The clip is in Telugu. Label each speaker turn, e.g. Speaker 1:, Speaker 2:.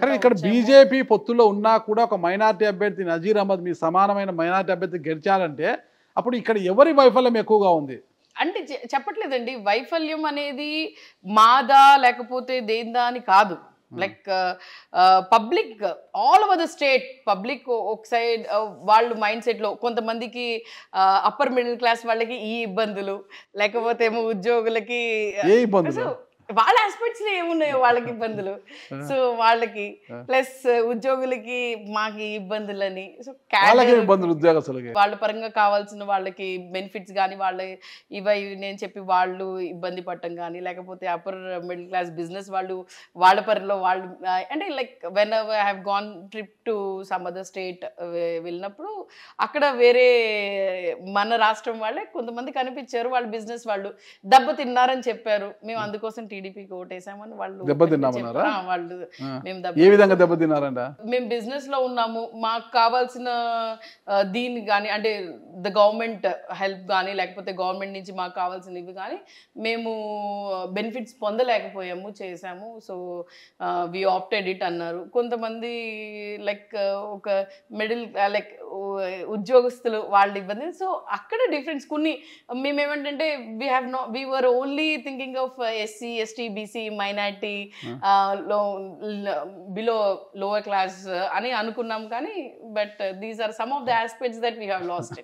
Speaker 1: కానీ ఇక్కడ బీజేపీ పొత్తులో ఉన్నా కూడా ఒక మైనారిటీ అభ్యర్థి నజీర్ అహ్మద్ మీ సమానమైన మైనారిటీ అభ్యర్థి గెలిచాలంటే అప్పుడు ఇక్కడ ఎవరి వైఫల్యం ఎక్కువగా ఉంది?
Speaker 2: అంటే చెప్పట్లేదండి, వైఫల్యం అనేది మాదా లేకపోతే దేందా అని కాదు. Like public all over the state public ఒక సైడ్ వాళ్ళు మైండ్ సెట్లో కొంతమందికి అప్పర్ మిడిల్ క్లాస్ వాళ్ళకి ఈ ఇబ్బందులు, లేకపోతే ఏమో ఉద్యోగులకి వాళ్ళ ఆస్పెక్ట్స్ లో ఏమున్నాయో వాళ్ళకి ఇబ్బందులు, సో వాళ్ళకి ప్లస్ ఉద్యోగులకి మాకు ఇబ్బందులని, సో వాళ్ళ పరంగా కావాల్సిన వాళ్ళకి బెనిఫిట్స్ కానీ వాళ్ళ ఇవి నేను చెప్పి వాళ్ళు ఇబ్బంది పడటం కానీ, లేకపోతే అప్పర్ మిడిల్ క్లాస్ బిజినెస్ వాళ్ళు వాళ్ళ పరిలో వాళ్ళు అంటే like when I have gone trip to some other state వెళ్ళినప్పుడు అక్కడ వేరే మన రాష్ట్రం వాళ్ళే కొంతమంది కనిపించారు, వాళ్ళ బిజినెస్ వాళ్ళు దెబ్బతిన్నారని చెప్పారు. మేము అందుకోసం టీడీపీకి ఓటేసామని వాళ్ళు వాళ్ళు మేము బిజినెస్ లో ఉన్నాము, మాకు కావాల్సిన దీన్ని కానీ అంటే ద గవర్నమెంట్ హెల్ప్ కానీ లేకపోతే గవర్నమెంట్ నుంచి మాకు కావాల్సిన ఇవి కానీ మేము బెనిఫిట్స్ పొందలేకపోయాము చేసాము, సో వి ఆప్టెడ్ ఇట్ అన్నారు. కొంతమంది లైక్ ఒక మిడిల్ లైక్ ఉద్యోగస్తులు వాళ్ళ ఇబ్బంది, సో అక్కడ డిఫరెన్స్ కొన్ని మేమేమంటే we were only thinking of SC ST BC minority below lower class అని అనుకున్నాం కానీ but these are some of the aspects that we have last.